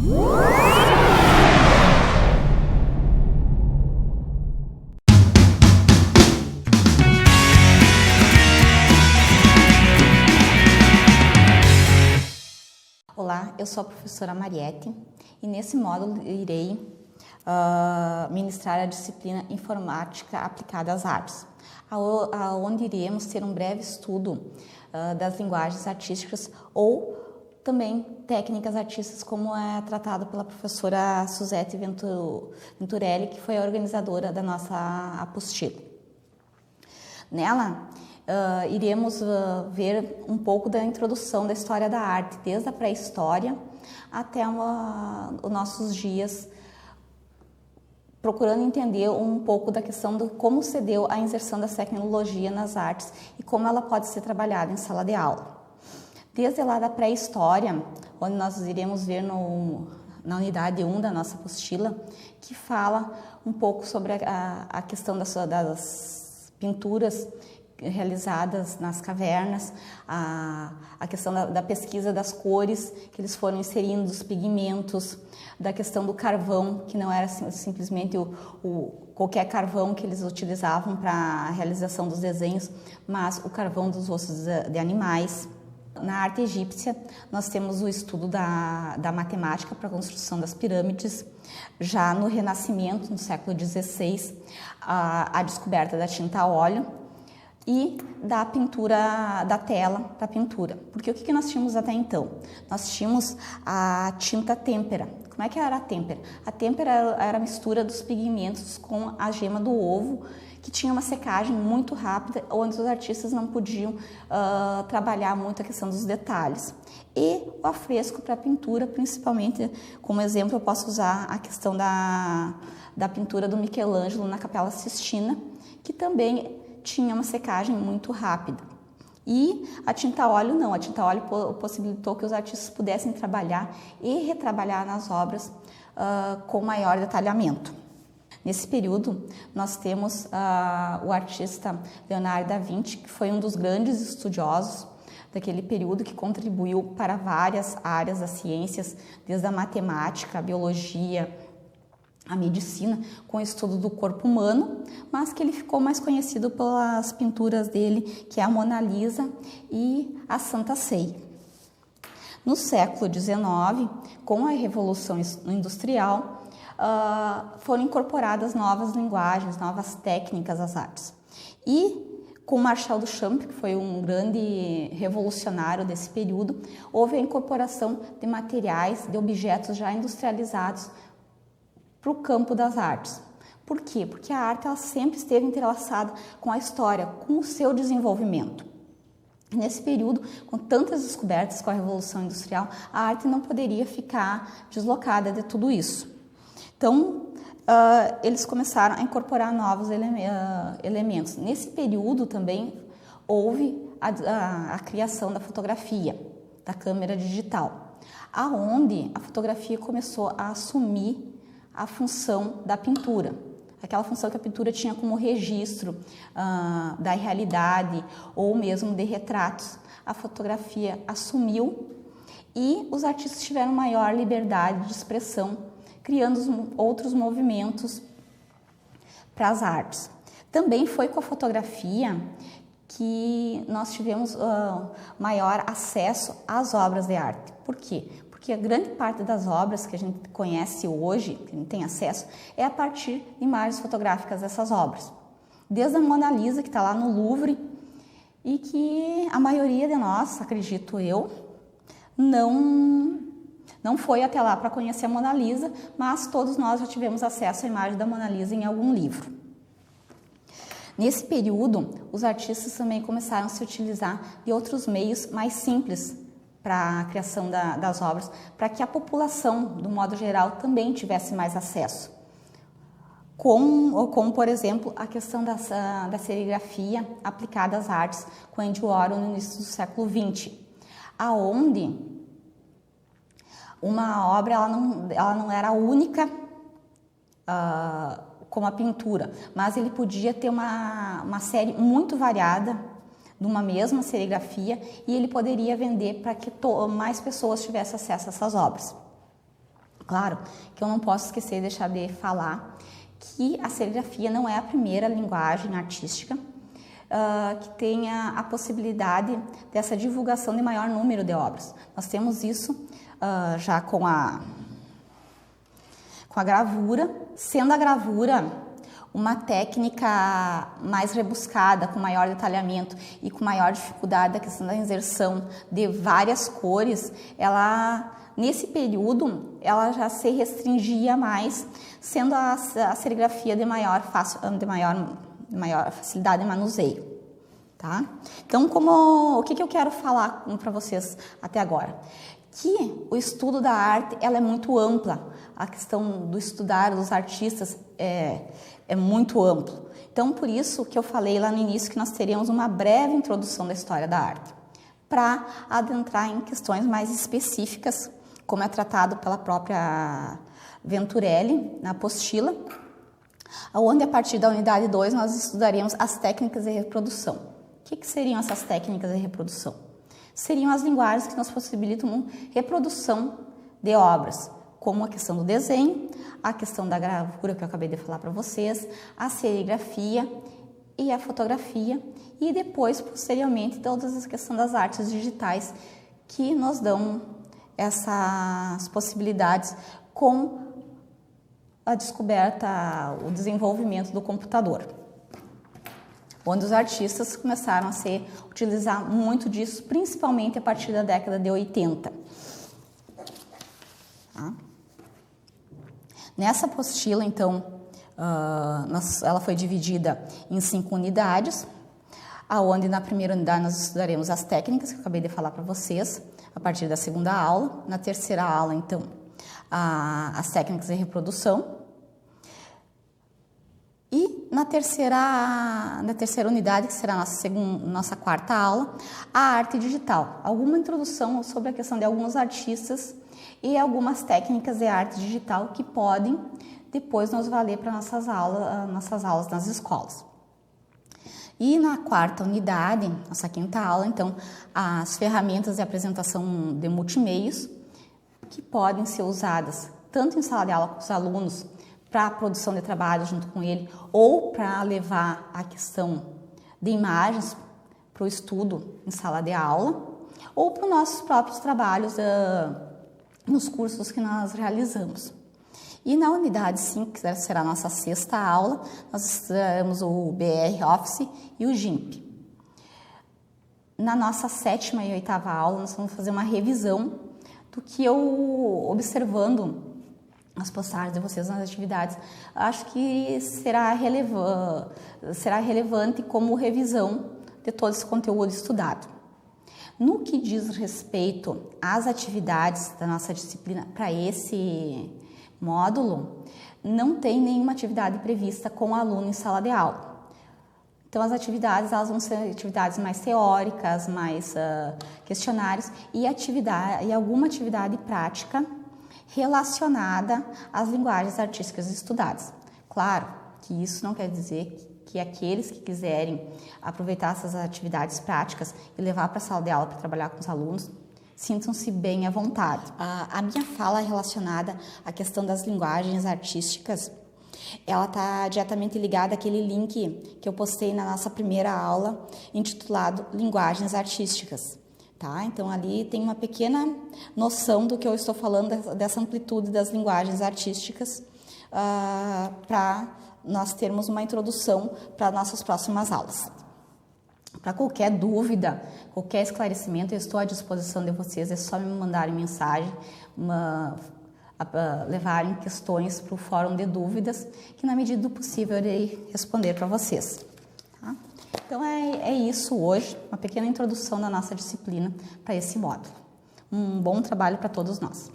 Olá, eu sou a professora Mariette e nesse módulo irei ministrar a disciplina Informática Aplicada às Artes, onde iremos ter um breve estudo das linguagens artísticas ou também técnicas artísticas, como é tratado pela professora Suzete Venturelli, que foi a organizadora da nossa apostila. Nela, iremos ver um pouco da introdução da história da arte, desde a pré-história até os nossos dias, procurando entender um pouco da questão de como se deu a inserção da tecnologia nas artes e como ela pode ser trabalhada em sala de aula. Desde lá da pré-história, onde nós iremos ver na unidade 1 da nossa apostila, que fala um pouco sobre a questão das pinturas realizadas nas cavernas, a questão da pesquisa das cores que eles foram inserindo, dos pigmentos, da questão do carvão, que não era simplesmente qualquer carvão que eles utilizavam para a realização dos desenhos, mas o carvão dos ossos de animais. Na arte egípcia, nós temos o estudo da matemática para a construção das pirâmides. Já no Renascimento, no século XVI, a descoberta da tinta a óleo e da pintura da tela para a pintura. Porque o que nós tínhamos até então? Nós tínhamos a tinta têmpera. Como é que era a têmpera? A têmpera era a mistura dos pigmentos com a gema do ovo, que tinha uma secagem muito rápida, onde os artistas não podiam trabalhar muito a questão dos detalhes. E o afresco para a pintura, principalmente, como exemplo, eu posso usar a questão da pintura do Michelangelo na Capela Sistina, que também tinha uma secagem muito rápida. E a tinta a óleo não, a tinta a óleo possibilitou que os artistas pudessem trabalhar e retrabalhar nas obras com maior detalhamento. Nesse período, nós temos o artista Leonardo da Vinci, que foi um dos grandes estudiosos daquele período, que contribuiu para várias áreas das ciências, desde a matemática, a biologia, a medicina, com o estudo do corpo humano, mas que ele ficou mais conhecido pelas pinturas dele, que é a Mona Lisa e a Santa Ceia. No século XIX, com a Revolução Industrial, foram incorporadas novas linguagens, novas técnicas às artes. E com Marcel Duchamp, que foi um grande revolucionário desse período, houve a incorporação de materiais, de objetos já industrializados para o campo das artes. Por quê? Porque a arte ela sempre esteve entrelaçada com a história, com o seu desenvolvimento. Nesse período, com tantas descobertas com a Revolução Industrial, a arte não poderia ficar deslocada de tudo isso. Então, eles começaram a incorporar novos elementos. Nesse período também houve a criação da fotografia, da câmera digital, aonde a fotografia começou a assumir a função da pintura, aquela função que a pintura tinha como registro da realidade ou mesmo de retratos. A fotografia assumiu e os artistas tiveram maior liberdade de expressão, criando outros movimentos para as artes. Também foi com a fotografia que nós tivemos maior acesso às obras de arte. Por quê? Porque a grande parte das obras que a gente conhece hoje, que a gente tem acesso, é a partir de imagens fotográficas dessas obras. Desde a Mona Lisa, que está lá no Louvre, e que a maioria de nós, acredito eu, não foi até lá para conhecer a Mona Lisa, mas todos nós já tivemos acesso à imagem da Mona Lisa em algum livro. Nesse período, os artistas também começaram a se utilizar de outros meios mais simples para a criação das obras, para que a população, do modo geral, também tivesse mais acesso. Como por exemplo, a questão da serigrafia aplicada às artes, com Andy Warhol no início do século XX, aonde uma obra ela não era única como a pintura, mas ele podia ter uma série muito variada de uma mesma serigrafia e ele poderia vender para que mais pessoas tivessem acesso a essas obras. Claro que eu não posso esquecer de deixar de falar que a serigrafia não é a primeira linguagem artística que tenha a possibilidade dessa divulgação de maior número de obras. Nós temos isso já com a gravura, sendo a gravura uma técnica mais rebuscada, com maior detalhamento e com maior dificuldade da questão da inserção de várias cores, nesse período, ela já se restringia mais, sendo a serigrafia de maior facilidade de manuseio, tá? Então, o que eu quero falar para vocês até agora? Que o estudo da arte, ela é muito ampla, a questão do estudar dos artistas é muito amplo. Então, por isso que eu falei lá no início que nós teríamos uma breve introdução da história da arte, para adentrar em questões mais específicas, como é tratado pela própria Venturelli na apostila, onde a partir da unidade 2 nós estudaríamos as técnicas de reprodução. O que seriam essas técnicas de reprodução? Seriam as linguagens que nos possibilitam reprodução de obras, como a questão do desenho, a questão da gravura que eu acabei de falar para vocês, a serigrafia e a fotografia, e depois, posteriormente, todas as questões das artes digitais que nos dão essas possibilidades com a descoberta, o desenvolvimento do computador, onde os artistas começaram a utilizar muito disso, principalmente a partir da década de 80. Tá? Nessa apostila, então, ela foi dividida em 5 unidades, onde na primeira unidade nós estudaremos as técnicas que eu acabei de falar para vocês, a partir da segunda aula. Na terceira aula, então, as técnicas de reprodução. E na terceira unidade, que será a nossa quarta aula, a arte digital. Alguma introdução sobre a questão de alguns artistas e algumas técnicas de arte digital que podem depois nos valer para nossas aulas nas escolas. E na quarta unidade, nossa quinta aula, então, as ferramentas de apresentação de multimeios que podem ser usadas tanto em sala de aula com os alunos para a produção de trabalho junto com ele, ou para levar a questão de imagens para o estudo em sala de aula, ou para os nossos próprios trabalhos nos cursos que nós realizamos. E na unidade 5, que será a nossa sexta aula, nós estudaremos o BR Office e o GIMP. Na nossa sétima e oitava aula, nós vamos fazer uma revisão do que eu, observando as postagens de vocês nas atividades, acho que será relevante como revisão de todo esse conteúdo estudado. No que diz respeito às atividades da nossa disciplina para esse módulo, não tem nenhuma atividade prevista com o aluno em sala de aula. Então, as atividades elas vão ser atividades mais teóricas, mais questionários e alguma atividade prática relacionada às linguagens artísticas estudadas. Claro que isso não quer dizer que aqueles que quiserem aproveitar essas atividades práticas e levar para a sala de aula para trabalhar com os alunos, sintam-se bem à vontade. A minha fala relacionada à questão das linguagens artísticas, ela está diretamente ligada àquele link que eu postei na nossa primeira aula, intitulado Linguagens Artísticas. Tá? Então, ali tem uma pequena noção do que eu estou falando, dessa amplitude das linguagens artísticas, para nós termos uma introdução para nossas próximas aulas. Para qualquer dúvida, qualquer esclarecimento, eu estou à disposição de vocês, é só me mandarem mensagem, levarem questões para o fórum de dúvidas, que na medida do possível eu irei responder para vocês. Tá? Então é isso hoje, uma pequena introdução da nossa disciplina para esse módulo. Um bom trabalho para todos nós.